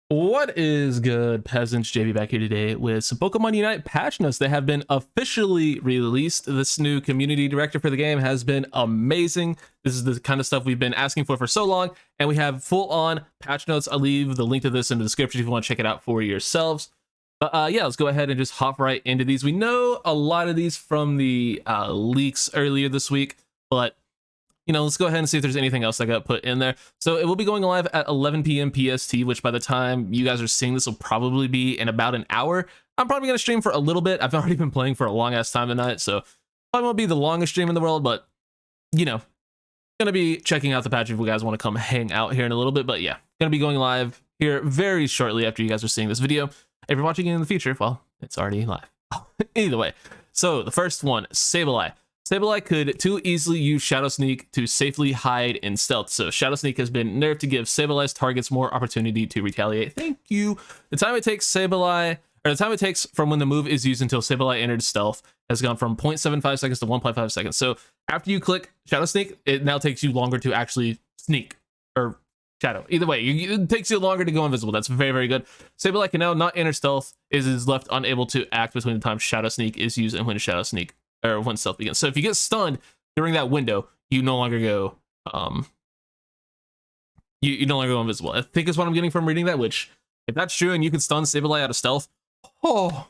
What is good, peasants? JV back here today with some Pokemon Unite patch notes that have been officially released. This new community director for the game has been amazing. This is the kind of stuff we've been asking for so long, and we have full-on patch notes. I'll leave the link to this in the description if you want to check it out for yourselves. But yeah, let's go ahead and just hop right into these. We know a lot of these from the leaks earlier this week, but let's go ahead and see if there's anything else that got put in there. So it will be going live at 11 p.m. PST, which by the time you guys are seeing this will probably be in about an hour. I'm probably going to stream for a little bit. I've already been playing for a long ass time tonight, so probably won't be the longest stream in the world, but going to be checking out the patch if you guys want to come hang out here in a little bit. But yeah, going to be going live here very shortly after you guys are seeing this video. If you're watching it in the future, well, it's already live. Either way. So the first one, Sableye. Sableye could too easily use Shadow Sneak to safely hide in stealth. So Shadow Sneak has been nerfed to give Sableye's targets more opportunity to retaliate. Thank you. The time it takes from when the move is used until Sableye entered stealth has gone from 0.75 seconds to 1.5 seconds. So after you click Shadow Sneak, it now takes you longer to actually sneak or shadow. Either way, it takes you longer to go invisible. That's very, very good. Sableye can now not enter stealth, is left unable to act between the time Shadow Sneak is used and when Shadow Sneak or when stealth begins. So if you get stunned during that window, you no longer go you no longer go invisible. I think is what I'm getting from reading that, which if that's true and you can stun Sableye out of stealth, oh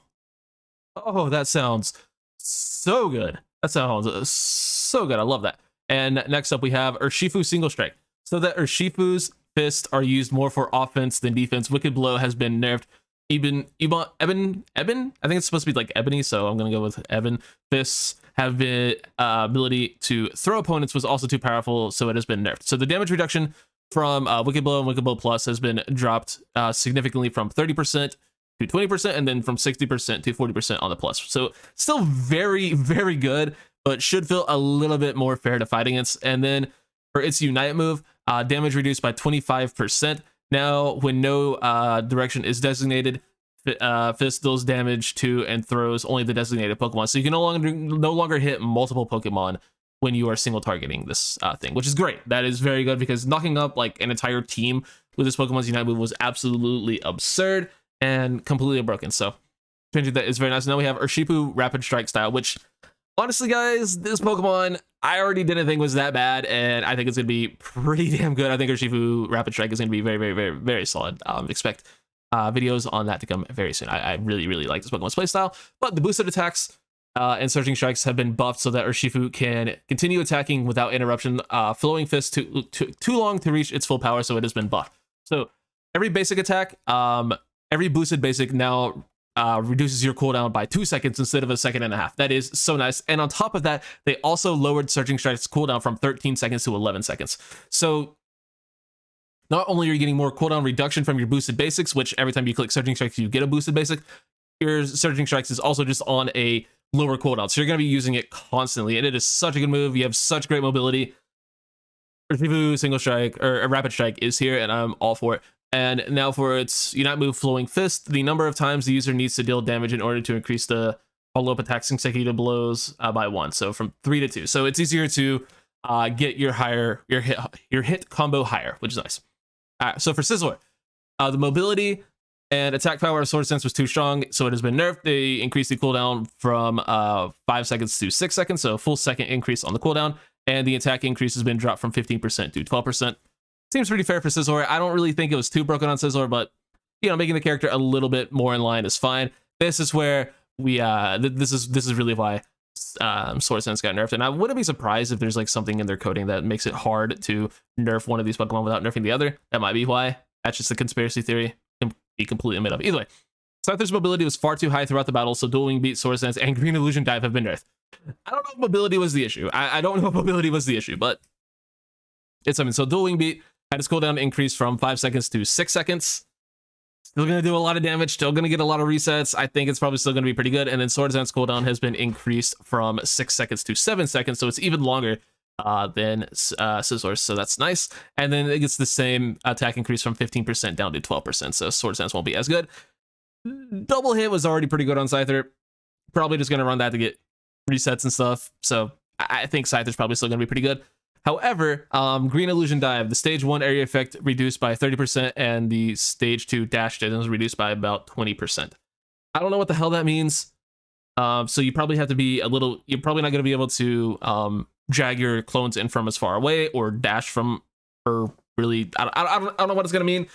that sounds so good. That sounds so good. I love that. And next up we have URSHIFU Single Strike. So that URSHIFU's fists are used more for offense than defense. Wicked Blow has been nerfed. Eben, I think it's supposed to be like Ebony, so I'm gonna go with Eben. Fists have been ability to throw opponents was also too powerful, so it has been nerfed. So the damage reduction from Wicked Blow and Wicked Blow Plus has been dropped significantly from 30% to 20%, and then from 60% to 40% on the plus. So still very, very good, but should feel a little bit more fair to fight against. And then for its Unite move, damage reduced by 25%. Now, when no direction is designated, Fist deals damage to and throws only the designated Pokemon. So you can no longer hit multiple Pokemon when you are single targeting this thing, which is great. That is very good because knocking up like an entire team with this Pokemon's Unite move was absolutely absurd and completely broken. So changing that is very nice. Now we have URSHIFU Rapid Strike style, which honestly, guys, this Pokemon I already didn't think was that bad, and I think it's going to be pretty damn good. I think URSHIFU Rapid Strike is going to be very, very, very, very solid. Expect videos on that to come very soon. I really, really like this Pokemon's playstyle, but the boosted attacks and Surging Strikes have been buffed so that URSHIFU can continue attacking without interruption. Flowing Fist too long to reach its full power, so it has been buffed. So every basic attack, every boosted basic now reduces your cooldown by 2 seconds instead of 1.5 seconds. That is so nice. And on top of that, they also lowered Surging Strike's cooldown from 13 seconds to 11 seconds. So not only are you getting more cooldown reduction from your boosted basics, which every time you click Surging Strikes, you get a boosted basic, your Surging Strikes is also just on a lower cooldown. So you're going to be using it constantly. And it is such a good move. You have such great mobility. URSHIFU Single Strike or a Rapid Strike is here, and I'm all for it. And now for its Unite move, Flowing Fist, the number of times the user needs to deal damage in order to increase the follow-up attacks consecutive blows by 1, so from 3 to 2. So it's easier to get your hit combo higher, which is nice. All right, so for Sizzler, the mobility and attack power of Sword Sense was too strong, so it has been nerfed. They increased the cooldown from 5 seconds to 6 seconds, so a full second increase on the cooldown, and the attack increase has been dropped from 15% to 12%. Seems pretty fair for Sizzler. I don't really think it was too broken on Sizzler, but making the character a little bit more in line is fine. This is where we this is really why Sword Sense got nerfed, and I wouldn't be surprised if there's like something in their coding that makes it hard to nerf one of these Pokemon without nerfing the other. That might be why. That's just a conspiracy theory. Can be completely made up. Either way, Scyther's mobility was far too high throughout the battle, so Dual Wing Beat, Sword Sense, and Green Illusion Dive have been nerfed. I don't know if mobility was the issue. I don't know if mobility was the issue, but it's something. So Dual Wing Beat had its cooldown increase from 5 seconds to 6 seconds. Still going to do a lot of damage, still going to get a lot of resets. I think it's probably still going to be pretty good. And then Sword Sense cooldown has been increased from 6 seconds to 7 seconds, so it's even longer than Sizzler, so that's nice. And then it gets the same attack increase from 15% down to 12%, so Sword Sense won't be as good. Double Hit was already pretty good on Scyther. Probably just going to run that to get resets and stuff, so I think Scyther's probably still going to be pretty good. However, Green Illusion Dive, the stage 1 area effect reduced by 30%, and the stage 2 dash distance reduced by about 20%. I don't know what the hell that means. So you probably have to be a little, you're probably not going to be able to drag your clones in from as far away or dash from, or really, I don't know what it's going to mean.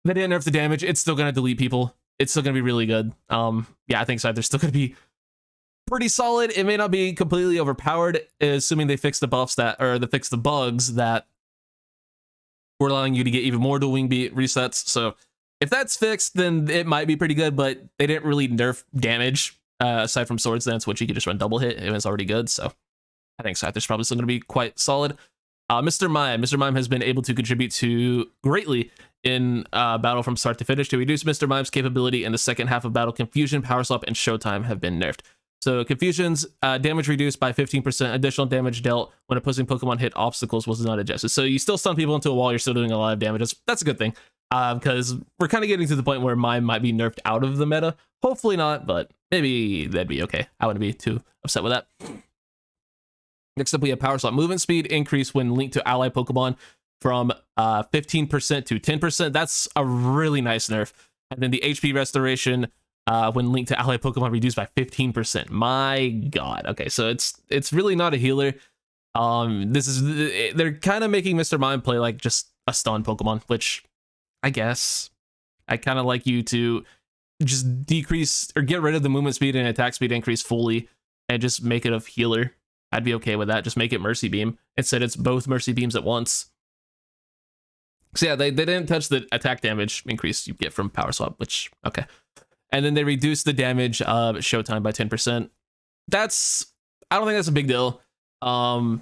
They didn't nerf the damage. It's still going to delete people. It's still going to be really good. Yeah, I think Scyther's still going to be pretty solid. It may not be completely overpowered, assuming they fix the buffs that, or they fix the bugs that were allowing you to get even more dual wing beat resets. So if that's fixed, then it might be pretty good, but they didn't really nerf damage aside from Swords Dance, which you could just run double hit. It was already good. So I think Scyther's probably still going to be quite solid. Mr. Mime has been able to contribute to greatly in battle from start to finish. To reduce Mr. Mime's capability in the second half of battle, Confusion, Power Slap, and Showtime have been nerfed. So Confusion's damage reduced by 15%, additional damage dealt when opposing Pokemon hit obstacles was not adjusted. So you still stun people into a wall, you're still doing a lot of damage. That's a good thing, because we're kind of getting to the point where Mime might be nerfed out of the meta. Hopefully not, but maybe that'd be okay. I wouldn't be too upset with that. Next up, we have Power Slap. Movement speed increase when linked to ally Pokemon from 15% to 10%. That's a really nice nerf. And then the HP restoration when linked to ally Pokemon reduced by 15%. My God. Okay, so it's really not a healer. They're kind of making Mr. Mime play like just a stun Pokemon, which I guess I kind of like you to just decrease or get rid of the movement speed and attack speed increase fully and just make it a healer. I'd be okay with that. Just make it Mercy Beam. Instead, it's both Mercy Beams at once. So yeah, they didn't touch the attack damage increase you get from Power Swap, which, okay. And then they reduced the damage of Showtime by 10%. I don't think that's a big deal. I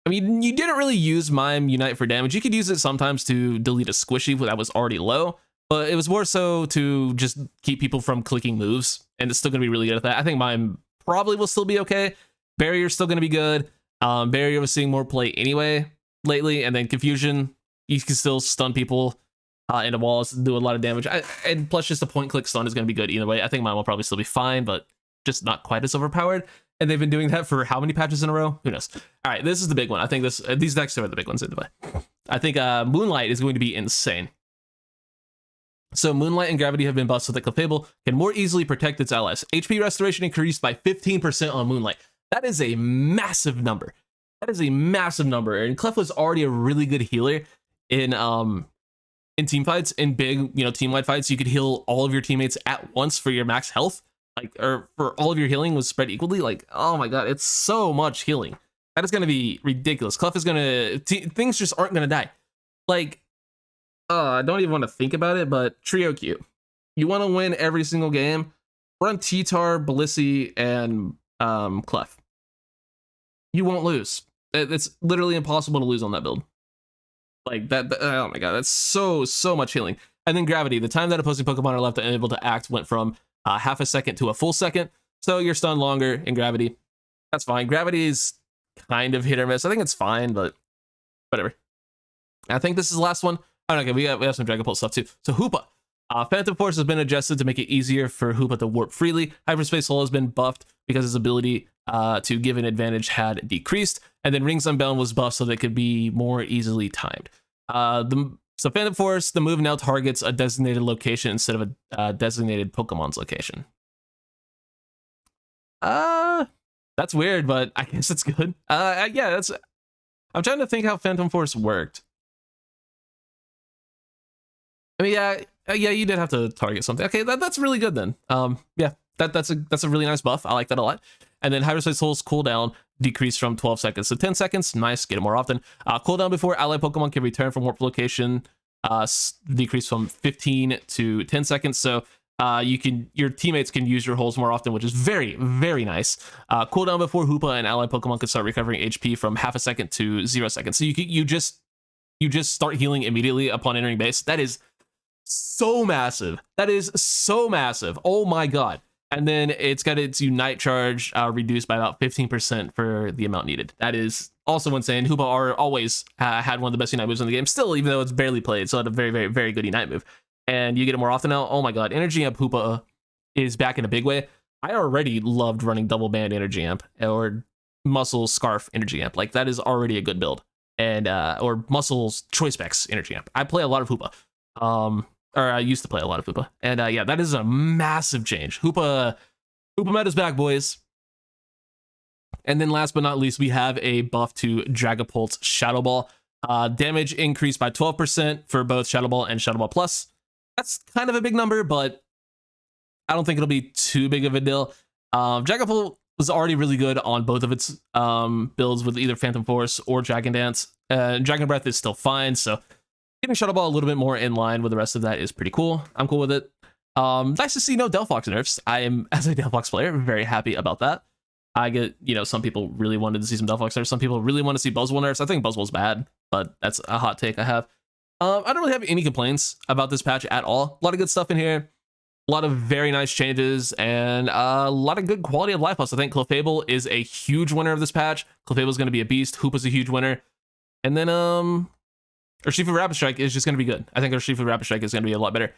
mean, you didn't really use Mime Unite for damage. You could use it sometimes to delete a squishy that was already low, but it was more so to just keep people from clicking moves, and it's still going to be really good at that. I think Mime probably will still be okay. Barrier's still going to be good. Barrier was seeing more play anyway lately, and then Confusion, you can still stun people into walls, do a lot of damage. And plus, just a point-click stun is going to be good either way. I think Mime will probably still be fine, but just not quite as overpowered. And they've been doing that for how many patches in a row? Who knows? All right, this is the big one. I think these next are the big ones in the way. I think Moonlight is going to be insane. So Moonlight and Gravity have been buffed so that Clefable can more easily protect its allies. HP restoration increased by 15% on Moonlight. That is a massive number. That is a massive number. And Clef was already a really good healer in team fights, in big, team-wide fights. You could heal all of your teammates at once for your max health, or for all of your healing was spread equally. Oh my God, it's so much healing. That is going to be ridiculous. Clef is going to, things just aren't going to die. I don't even want to think about it, but Trio Q. You want to win every single game, run T-Tar, Blissey, and Clef. You won't lose. It's literally impossible to lose on that build. Oh my God, that's so much healing. And then Gravity, the time that opposing Pokemon are left unable to act went from half a second to a full second. So you're stunned longer in Gravity. That's fine. Gravity is kind of hit or miss. I think it's fine, but whatever. I think this is the last one. Oh, okay, we have some Dragon Pulse stuff too. So Hoopa. Phantom Force has been adjusted to make it easier for Hoopa to warp freely. Hyperspace Hole has been buffed because his ability to give an advantage had decreased. And then Rings Unbound was buffed so that it could be more easily timed. So Phantom Force, the move now targets a designated location instead of a designated Pokemon's location. That's weird, but I guess it's good. Yeah, I'm trying to think how Phantom Force worked. I mean, yeah, you did have to target something. Okay, that's really good then. Yeah, that's a really nice buff. I like that a lot. And then Hyperspace Hole's cooldown decreased from 12 seconds to 10 seconds. Nice, get it more often. Cooldown before ally Pokemon can return from warp location decreased from 15 to 10 seconds. So your teammates can use your holes more often, which is very, very nice. Cooldown before Hoopa and ally Pokemon can start recovering HP from half a second to 0 seconds. So you just start healing immediately upon entering base. That is so massive. That is so massive. Oh my God. And then it's got its Unite charge reduced by about 15% for the amount needed. That is also insane. Hoopa always had one of the best Unite moves in the game. Still, even though it's barely played, so it had a very, very, very good Unite move. And you get it more often now. Oh my God. Energy Amp Hoopa is back in a big way. I already loved running double band Energy Amp or Muscle Scarf Energy Amp. Like, that is already a good build. And or Muscle's Choice Specs Energy Amp. I play a lot of Hoopa. Or I used to play a lot of Hoopa. And yeah, that is a massive change. Hoopa meta's back, boys. And then last but not least, we have a buff to Dragapult's Shadow Ball. Damage increased by 12% for both Shadow Ball and Shadow Ball Plus. That's kind of a big number, but I don't think it'll be too big of a deal. Dragapult was already really good on both of its builds with either Phantom Force or Dragon Dance. Dragon Breath is still fine, so getting Shadow Ball a little bit more in line with the rest of that is pretty cool. I'm cool with it. Nice to see no Delphox nerfs. I am, as a Delphox player, very happy about that. I get, you know, some people really wanted to see some Delphox nerfs. Some people really want to see Buzzwole nerfs. I think Buzzwole's bad, but that's a hot take I have. I don't really have any complaints about this patch at all. A lot of good stuff in here. A lot of very nice changes and a lot of good quality of life plus. I think Clefable is a huge winner of this patch. Clefable is going to be a beast. Hoopa's a huge winner. And then URSHIFU Rapid Strike is just going to be good. I think URSHIFU Rapid Strike is going to be a lot better.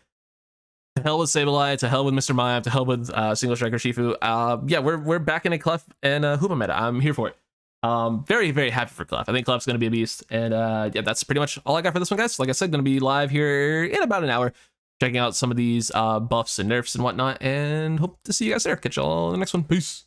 To hell with Sableye, to hell with Mr. Mime, to hell with Single Strike URSHIFU. Yeah, we're back in a Clef and Hoopa meta. I'm here for it. Very, very happy for Clef. I think Clef's going to be a beast. And yeah, that's pretty much all I got for this one, guys. Like I said, going to be live here in about an hour, checking out some of these buffs and nerfs and whatnot. And hope to see you guys there. Catch y'all in the next one. Peace.